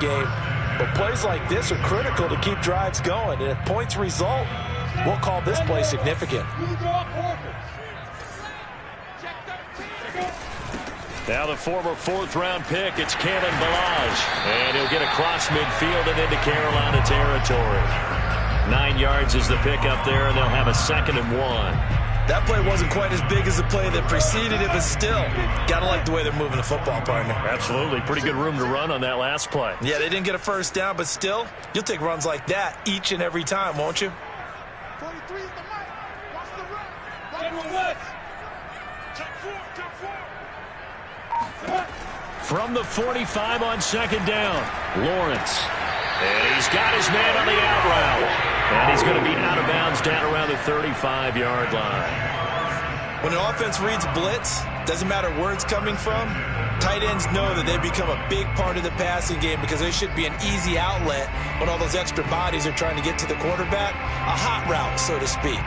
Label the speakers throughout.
Speaker 1: game. But plays like this are critical to keep drives going. And if points result, we'll call this play significant.
Speaker 2: Now the former fourth-round pick, it's Kalen Ballage. And he'll get across midfield and into Carolina territory. 9 yards is the pick up there, and they'll have a 2nd and 1.
Speaker 1: That play wasn't quite as big as the play that preceded it, but still, got to like the way they're moving the football, partner.
Speaker 2: Absolutely. Pretty good room to run on that last play.
Speaker 1: Yeah, they didn't get a first down, but still, you'll take runs like that each and every time, won't you?
Speaker 3: 23 is the mic. Watch the run. Right.
Speaker 2: From the 45 on 2nd down, Lawrence. And he's got his man on the out route. And he's going to be out of bounds down around the 35-yard line.
Speaker 1: When an offense reads blitz, doesn't matter where it's coming from, tight ends know that they become a big part of the passing game because they should be an easy outlet when all those extra bodies are trying to get to the quarterback. A hot route, so to speak.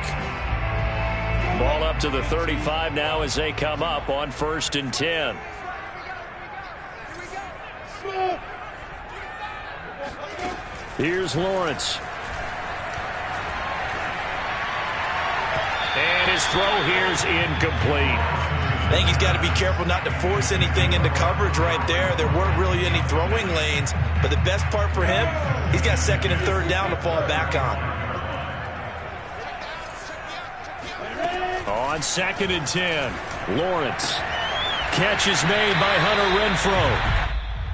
Speaker 2: Ball up to the 35 now as they come up on 1st and 10. Here's Lawrence. And his throw here's incomplete.
Speaker 1: I think he's got to be careful not to force anything into coverage right there. There weren't really any throwing lanes, but the best part for him, he's got 2nd and 3rd down to fall back on.
Speaker 2: On 2nd and 10, Lawrence. Catch is made by Hunter Renfrow.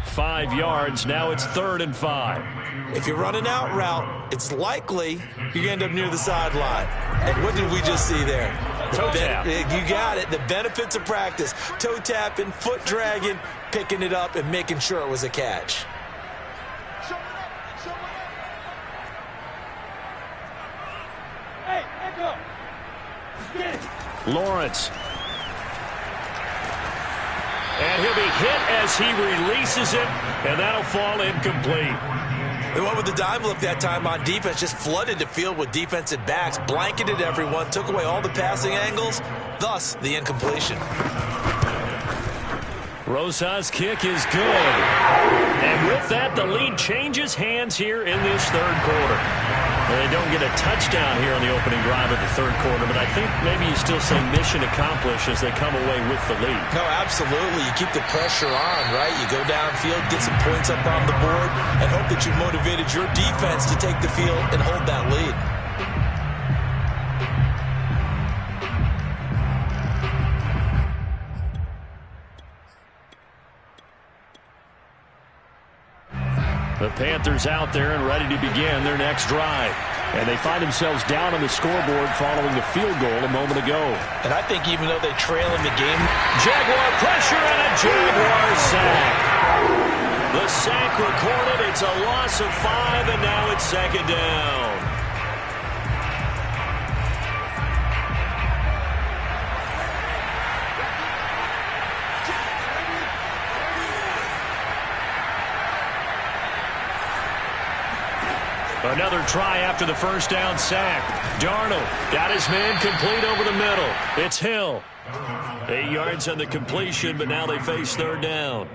Speaker 2: 5 yards, now it's 3rd and 5.
Speaker 1: If you run an out route, it's likely you end up near the sideline. And what did we just see there?
Speaker 2: Toe tap.
Speaker 1: You got it. The benefits of practice. Toe tapping, foot dragging, picking it up, and making sure it was a catch.
Speaker 2: Lawrence. And he'll be hit as he releases it, and that'll fall incomplete.
Speaker 1: They went with the dive look that time on defense, just flooded the field with defensive backs, blanketed everyone, took away all the passing angles, thus the incompletion.
Speaker 2: Rosas' kick is good. And with that, the lead changes hands here in this 3rd quarter. Well, they don't get a touchdown here on the opening drive of the 3rd quarter, but I think maybe you still say mission accomplished as they come away with the lead.
Speaker 1: No, absolutely. You keep the pressure on, right? You go downfield, get some points up on the board, and hope that you've motivated your defense to take the field and hold that lead.
Speaker 2: The Panthers out there and ready to begin their next drive. And they find themselves down on the scoreboard following the field goal a moment ago.
Speaker 1: And I think even though they trail in the game,
Speaker 2: Jaguar pressure and a Jaguar sack. The sack recorded. It's a loss of 5, and now it's 2nd down. Another try after the 1st down sack. Darnold got his man complete over the middle. It's Hill. 8 yards on the completion, but now they face 3rd down.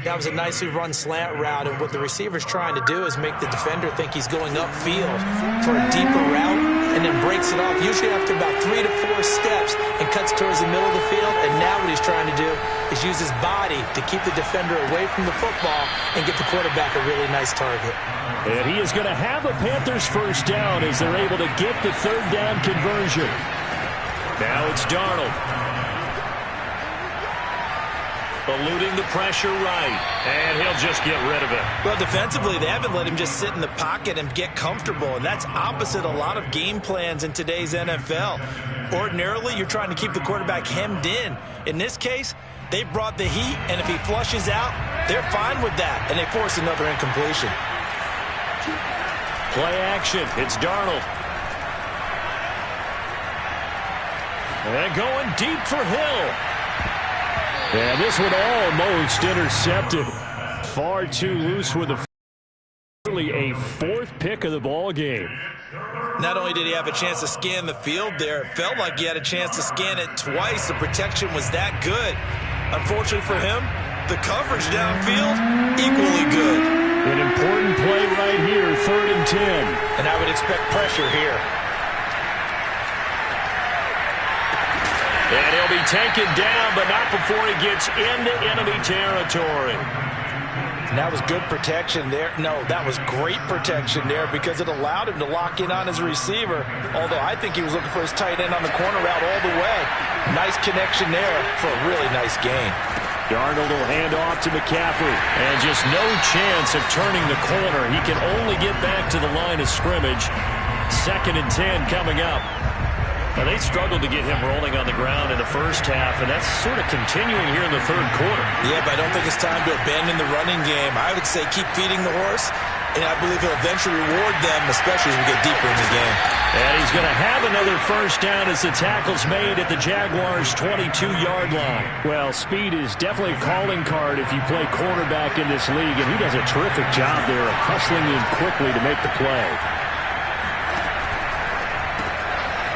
Speaker 1: That was a nicely run slant route, and what the receiver's trying to do is make the defender think he's going upfield for a deeper route and then breaks it off, usually after about 3 to 4 steps, and cuts towards the middle of the field. And now what he's trying to do is use his body to keep the defender away from the football and get the quarterback a really nice target.
Speaker 2: And he is going to have a Panthers 1st down as they're able to get the 3rd down conversion. Now it's Darnold. Eluding the pressure right, and he'll just get rid of it.
Speaker 1: Well, defensively, they haven't let him just sit in the pocket and get comfortable, and that's opposite a lot of game plans in today's NFL. Ordinarily, you're trying to keep the quarterback hemmed in. In this case, they brought the heat, and if he flushes out, they're fine with that, and they force another incompletion.
Speaker 2: Play action. It's Darnold. And going deep for Hill. And this one almost intercepted. Far too loose with really a 4th pick of the ball game.
Speaker 1: Not only did he have a chance to scan the field there, it felt like he had a chance to scan it twice. The protection was that good. Unfortunately for him, the coverage downfield, equally good. expect pressure here.
Speaker 2: And he'll be taken down, but not before he gets into enemy territory.
Speaker 1: And that was good protection there. No, that was great protection there because it allowed him to lock in on his receiver, although I think he was looking for his tight end on the corner route all the way. Nice connection there for a really nice gain.
Speaker 2: Darnold will hand off to McCaffrey. And just no chance of turning the corner. He can only get back to the line of scrimmage. 2nd and 10 coming up. Now, they struggled to get him rolling on the ground in the first half, and that's sort of continuing here in the third quarter.
Speaker 1: Yeah, but I don't think it's time to abandon the running game. I would say keep feeding the horse, and I believe he'll eventually reward them, especially as we get deeper in the game.
Speaker 2: And he's going to have another first down as the tackle's made at the Jaguars' 22-yard line. Well, speed is definitely a calling card if you play quarterback in this league, and he does a terrific job there of hustling in quickly to make the play.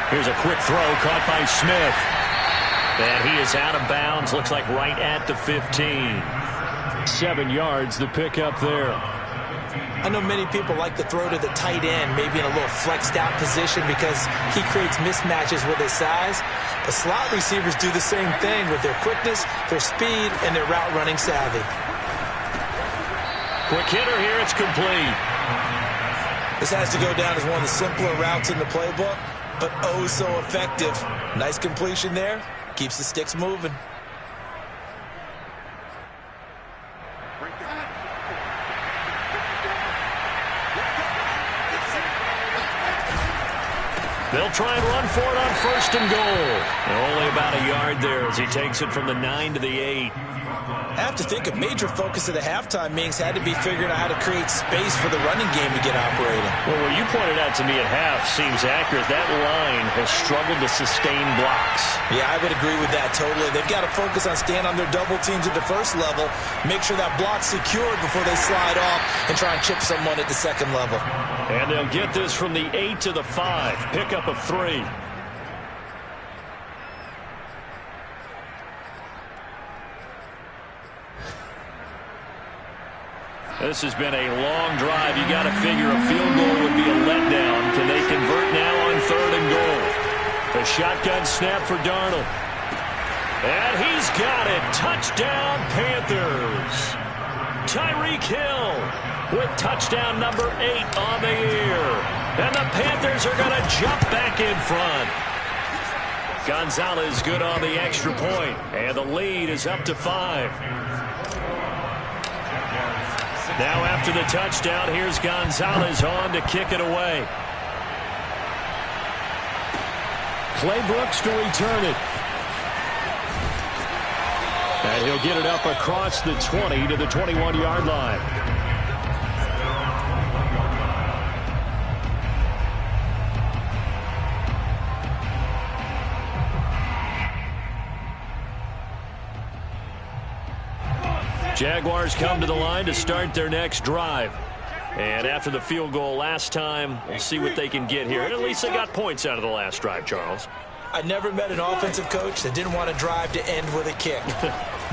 Speaker 2: Here's a quick throw caught by Smith. And he is out of bounds, looks like right at the 15. 7 yards, the pickup there.
Speaker 1: I know many people like to throw to the tight end, maybe in a little flexed out position because he creates mismatches with his size. But slot receivers do the same thing with their quickness, their speed, and their route running savvy.
Speaker 2: Quick hitter here, it's complete.
Speaker 1: This has to go down as one of the simpler routes in the playbook, but oh so effective. Nice completion there. Keeps the sticks moving.
Speaker 2: They'll try and run for it on 1st and goal. And only about a yard there as he takes it from the 9 to the 8.
Speaker 1: I have to think a major focus of the halftime meetings had to be figuring out how to create space for the running game to get operating.
Speaker 2: Well, what you pointed out to me at half seems accurate. That line has struggled to sustain blocks.
Speaker 1: Yeah, I would agree with that totally. They've got to focus on staying on their double teams at the first level, make sure that block's secured before they slide off and try and chip someone at the second level.
Speaker 2: And they'll get this from the 8 to the 5. Pickup of 3. This has been a long drive. You got to figure a field goal would be a letdown. Can they convert now on 3rd and goal? The shotgun snap for Darnold. And he's got it. Touchdown, Panthers. Tyreek Hill with touchdown number 8 on the year. And the Panthers are going to jump back in front. Gonzalez good on the extra point. And the lead is up to 5. Now after the touchdown, here's Gonzalez on to kick it away. Clay Brooks to return it. And he'll get it up across the 20 to the 21-yard line. Jaguars come to the line to start their next drive. And after the field goal last time, we'll see what they can get here. At least they got points out of the last drive, Charles.
Speaker 1: I never met an offensive coach that didn't want to drive to end with a kick.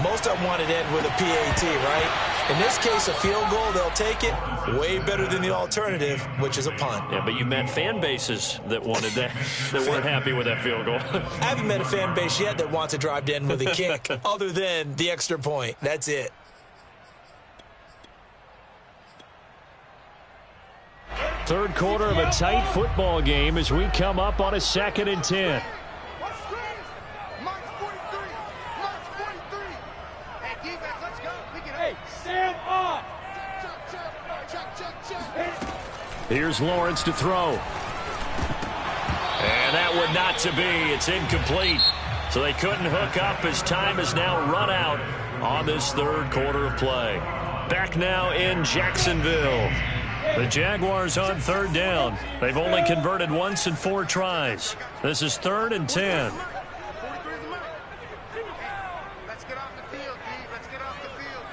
Speaker 1: Most of them wanted to end with a PAT, right? In this case, a field goal, they'll take it. Way better than the alternative, which is a punt.
Speaker 2: Yeah, but you met fan bases that wanted that, that weren't happy with that field goal.
Speaker 1: I haven't met a fan base yet that wants to drive to end with a kick, other than the extra point. That's it.
Speaker 2: Third quarter of a tight football game as we come up on a 2nd and 10. Here's Lawrence to throw. And that would not to be. It's incomplete. So they couldn't hook up as time is now run out on this third quarter of play. Back now in Jacksonville. The Jaguars on 3rd down. They've only converted once in 4 tries. This is 3rd and 10.
Speaker 3: Let's get off the field, D. Let's get off the field,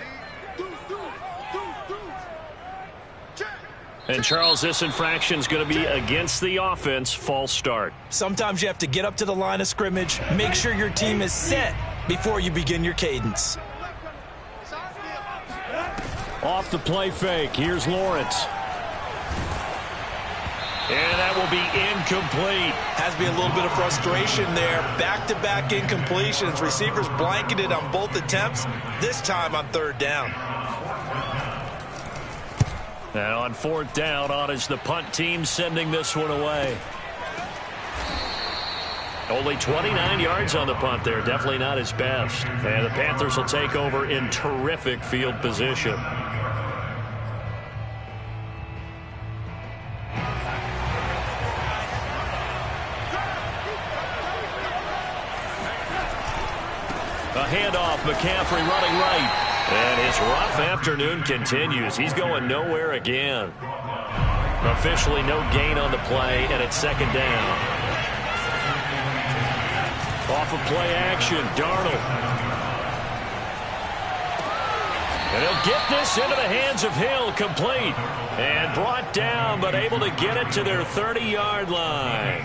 Speaker 3: D.
Speaker 2: And Charles, this infraction is going to be against the offense. False start.
Speaker 1: Sometimes you have to get up to the line of scrimmage, make sure your team is set before you begin your cadence. Off the play fake. Here's Lawrence.
Speaker 2: And that will be incomplete.
Speaker 1: Has to be a little bit of frustration there. Back-to-back incompletions. Receivers blanketed on both attempts, this time on third down.
Speaker 2: And on fourth down, on is the punt team sending this one away. Only 29 yards on the punt there. Definitely not his best. And the Panthers will take over in terrific field position. A handoff, McCaffrey running right. And his rough afternoon continues. He's going nowhere again. Officially no gain on the play, and it's second down. Off of play action, Darnold. And he'll get this into the hands of Hill, complete. And brought down, but able to get it to their 30-yard line.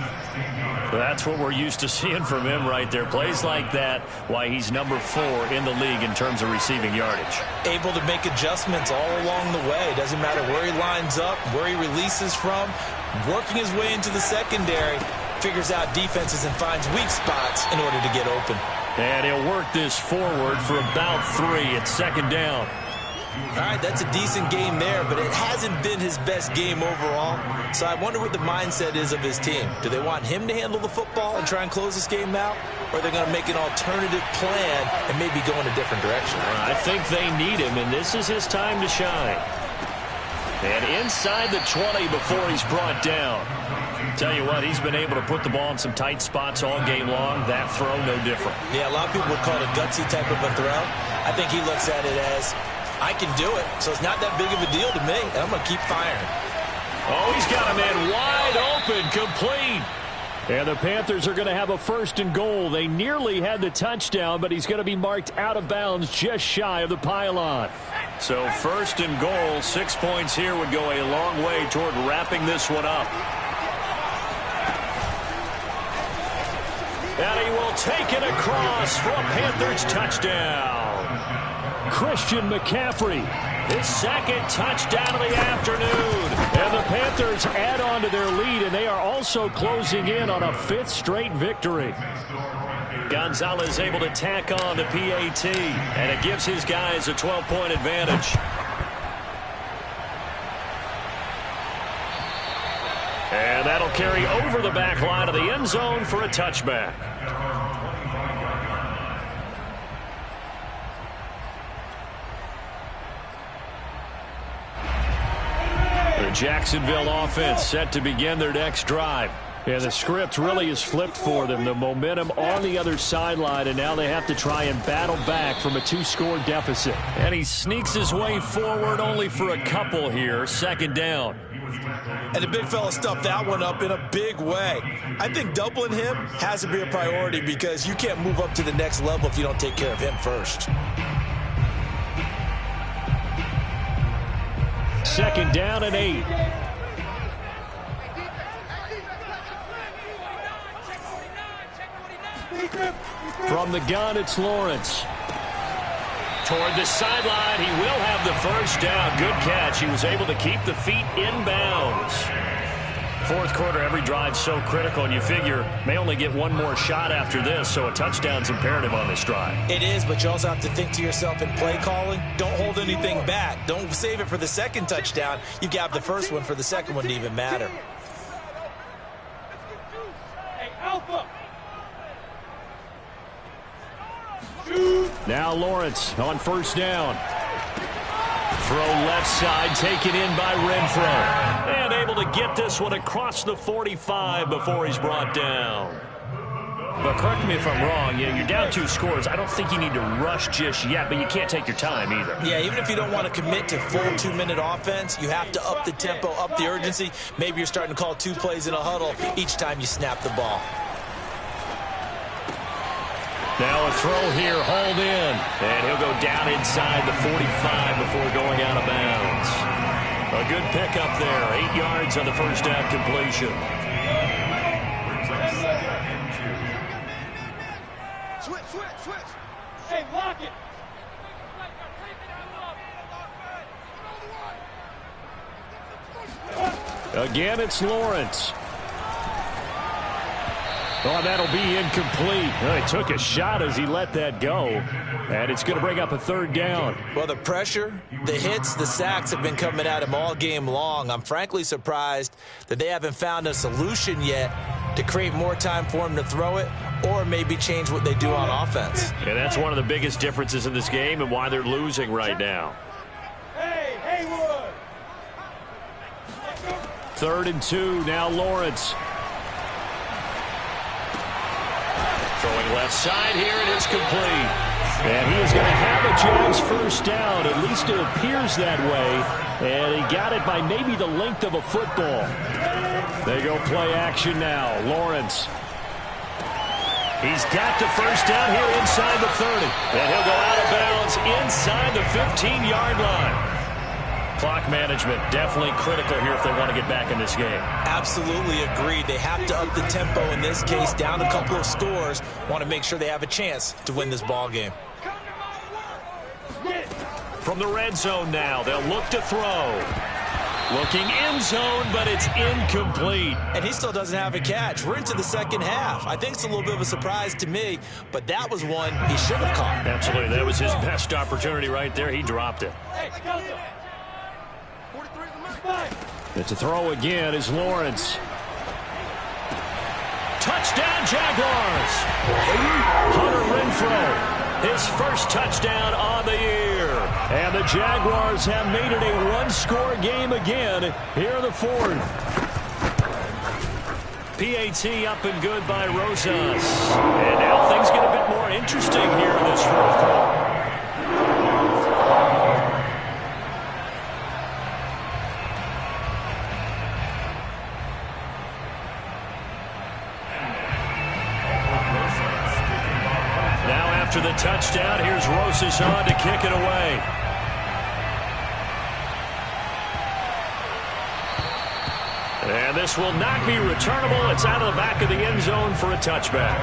Speaker 2: That's what we're used to seeing from him right there. Plays like that, why he's number 4 in the league in terms of receiving yardage.
Speaker 1: Able to make adjustments all along the way. Doesn't matter where he lines up, where he releases from. Working his way into the secondary. Figures out defenses and finds weak spots in order to get open.
Speaker 2: And he'll work this forward for about 3 at second down.
Speaker 1: All right, that's a decent game there, but it hasn't been his best game overall. So I wonder what the mindset is of his team. Do they want him to handle the football and try and close this game out? Or are they going to make an alternative plan and maybe go in a different direction?
Speaker 2: I think they need him, and this is his time to shine. And inside the 20 before he's brought down. Tell you what, he's been able to put the ball in some tight spots all game long. That throw, no different.
Speaker 1: Yeah, a lot of people would call it a gutsy type of a throw. I think he looks at it as, I can do it, so it's not that big of a deal to me, and I'm going to keep firing.
Speaker 2: Oh, he's got a man wide open, complete. And the Panthers are going to have a first and goal. They nearly had the touchdown, but he's going to be marked out of bounds just shy of the pylon. So first and goal, 6 points here would go a long way toward wrapping this one up. And he will take it across for a Panthers touchdown. Christian McCaffrey, his second touchdown of the afternoon. And the Panthers add on to their lead, and they are also closing in on a 5th straight victory. Gonzalez able to tack on the PAT, and it gives his guys a 12-point advantage. And that'll carry over the back line of the end zone for a touchback. The Jacksonville offense set to begin their next drive. Yeah, the script really is flipped for them. The momentum on the other sideline, and now they have to try and battle back from a 2-score deficit. And he sneaks his way forward only for a couple here. Second down.
Speaker 1: And the big fella stuffed that one up in a big way. I think doubling him has to be a priority because you can't move up to the next level if you don't take care of him first.
Speaker 2: Second down and 8. From the gun, it's Lawrence. Toward the sideline, he will have the first down. Good catch. He was able to keep the feet in bounds. Fourth quarter, every drive so critical, and you figure may only get one more shot after this, so a touchdown's imperative on this drive.
Speaker 1: It is, but you also have to think to yourself in play calling, don't hold anything back. Don't save it for the second touchdown. You got the first one for the second one to even matter.
Speaker 3: Hey, Alpha!
Speaker 2: Now Lawrence on first down. Throw left side, taken in by Renfro. And able to get this one across the 45 before he's brought down. But correct me if I'm wrong, you're down 2 scores. I don't think you need to rush just yet, but you can't take your time either.
Speaker 1: Yeah, even if you don't want to commit to full 2-minute offense, you have to up the tempo, up the urgency. Maybe you're starting to call 2 plays in a huddle each time you snap the ball.
Speaker 2: Now a throw here, hauled in. And he'll go down inside the 45 before going out of bounds. A good pickup there. 8 yards on the first down completion.
Speaker 3: Switch. Hey, lock it.
Speaker 2: Again, it's Lawrence. Oh, that'll be incomplete. Well, he took a shot as he let that go. And it's going to bring up a third down.
Speaker 1: Well, the pressure, the hits, the sacks have been coming at him all game long. I'm frankly surprised that they haven't found a solution yet to create more time for him to throw it or maybe change what they do on offense.
Speaker 2: And that's one of the biggest differences in this game and why they're losing right now.
Speaker 3: Hey, Haywood!
Speaker 2: 3rd and 2, now Lawrence. Throwing left side here, and it's complete. And he is going to have a Jags first down. At least it appears that way. And he got it by maybe the length of a football. They go play action now. Lawrence. He's got the first down here inside the 30. And he'll go out of bounds inside the 15-yard line. Clock management definitely critical here if they want to get back in this game.
Speaker 1: Absolutely agreed. They have to up the tempo in this case, down a couple of scores. Want to make sure they have a chance to win this ball game.
Speaker 2: From the red zone now, they'll look to throw. Looking end zone, but it's incomplete.
Speaker 1: And he still doesn't have a catch. We're into the second half. I think it's a little bit of a surprise to me, but that was one he should have caught.
Speaker 2: Absolutely. That was his best opportunity right there. He dropped it. It's a throw again is Lawrence. Touchdown Jaguars! Hunter Renfrow, his first touchdown on the year. And the Jaguars have made it a one-score game again here in the 4th. PAT up and good by Rosas. And now things get a bit more interesting here in this 4th quarter. After the touchdown, here's Rosas on to kick it away. And this will not be returnable. It's out of the back of the end zone for a touchback.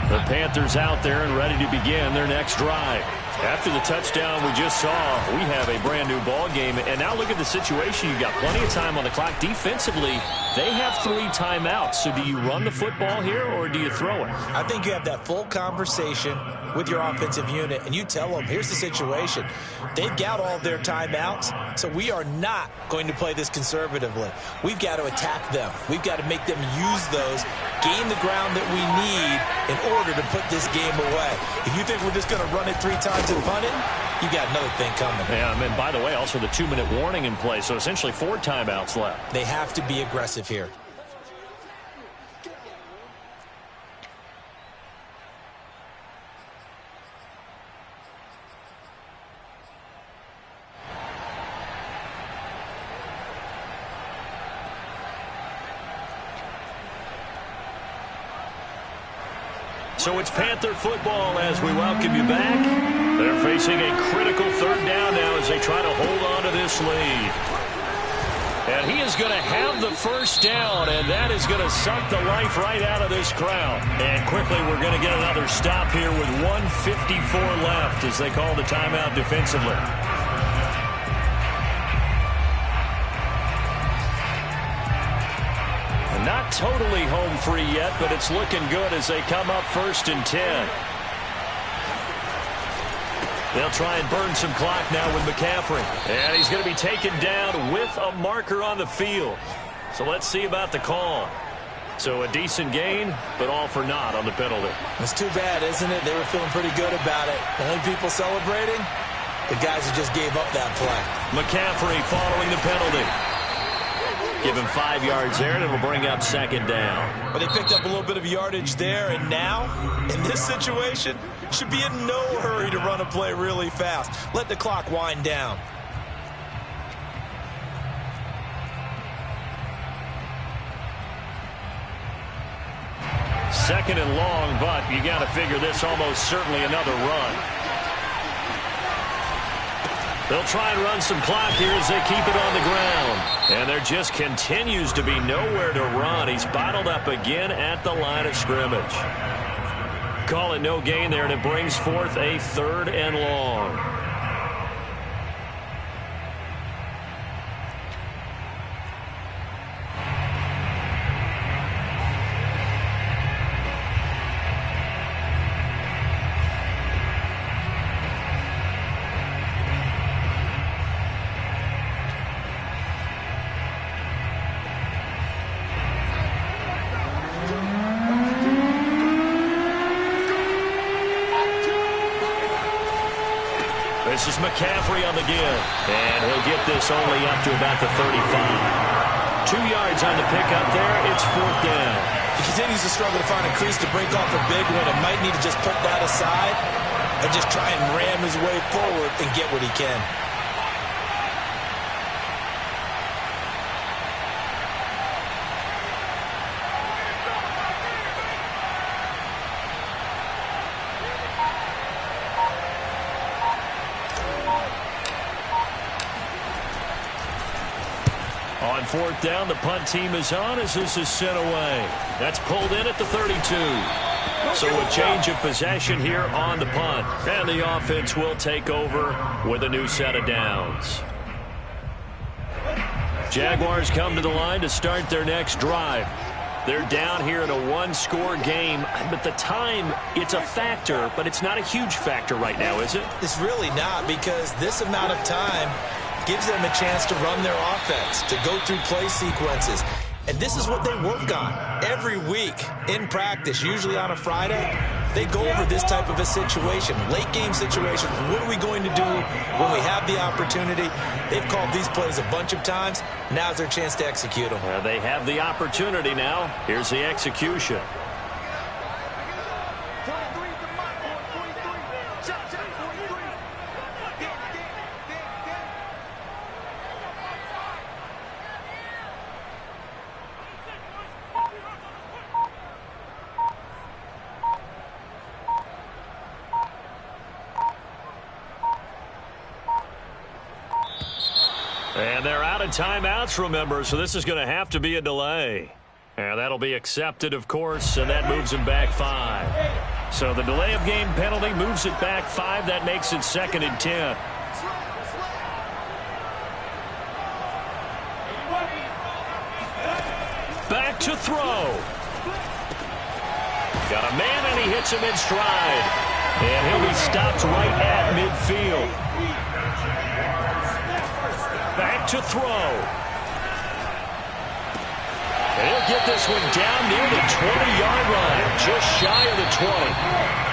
Speaker 2: The Panthers out there and ready to begin their next drive. After the touchdown we just saw, we have a brand new ball game. And now look at the situation. You've got plenty of time on the clock. Defensively, they have 3 timeouts. So do you run the football here or do you throw it?
Speaker 1: I think you have that full conversation with your offensive unit, and you tell them, here's the situation. They've got all of their timeouts, so we are not going to play this conservatively. We've got to attack them. We've got to make them use those, gain the ground that we need in order to put this game away. If you think we're just going to run it 3 times and punt it, you got another thing coming.
Speaker 2: Yeah, and by the way, also the 2-minute warning in play, so essentially 4 timeouts left.
Speaker 1: They have to be aggressive here.
Speaker 2: So it's Panther football as we welcome you back. They're facing a critical 3rd down now as they try to hold on to this lead. And he is going to have the first down, and that is going to suck the life right out of this crowd. And quickly we're going to get another stop here with 1:54 left as they call the timeout defensively. Not totally home free yet, but it's looking good as they come up 1st and 10. They'll try and burn some clock now with McCaffrey. And he's going to be taken down with a marker on the field. So let's see about the call. So a decent gain, but all for naught on the penalty.
Speaker 1: It's too bad, isn't it? They were feeling pretty good about it. The only people celebrating, the guys who just gave up that play.
Speaker 2: McCaffrey following the penalty. Give him 5 yards there, and it'll bring up 2nd down.
Speaker 1: But they picked up a little bit of yardage there, and now, in this situation, should be in no hurry to run a play really fast. Let the clock wind down.
Speaker 2: Second and long, but you got to figure this almost certainly another run. They'll try and run some clock here as they keep it on the ground. And there just continues to be nowhere to run. He's bottled up again at the line of scrimmage. Call it no gain there, and it brings forth a 3rd and long. This is McCaffrey on the give. And he'll get this only up to about the 35. 2 yards on the pickup there. It's 4th down.
Speaker 1: He continues to struggle to find a crease to break off a big one and might need to just put that aside and just try and ram his way forward and get what he can.
Speaker 2: On 4th down, the punt team is on as this is sent away. That's pulled in at the 32. So a change of possession here on the punt. And the offense will take over with a new set of downs. Jaguars come to the line to start their next drive. They're down here in a one-score game. But the time, it's a factor, but it's not a huge factor right now, is it?
Speaker 1: It's really not, because this amount of time gives them a chance to run their offense, to go through play sequences. And this is what they work on every week in practice, usually on a Friday. They go over this type of a situation, late game situation. What are we going to do when we have the opportunity? They've called these plays a bunch of times. Now's their chance to execute them.
Speaker 2: They have the opportunity now. Here's the execution. And they're out of timeouts, remember, so this is going to have to be a delay. And that'll be accepted, of course, and that moves him back 5. So the delay of game penalty moves it back 5. That makes it 2nd and 10. Back to throw. Got a man, and he hits him in stride. And he'll be stopped right at midfield. Back to throw. And he'll get this one down near the 20-yard line, just shy of the 20.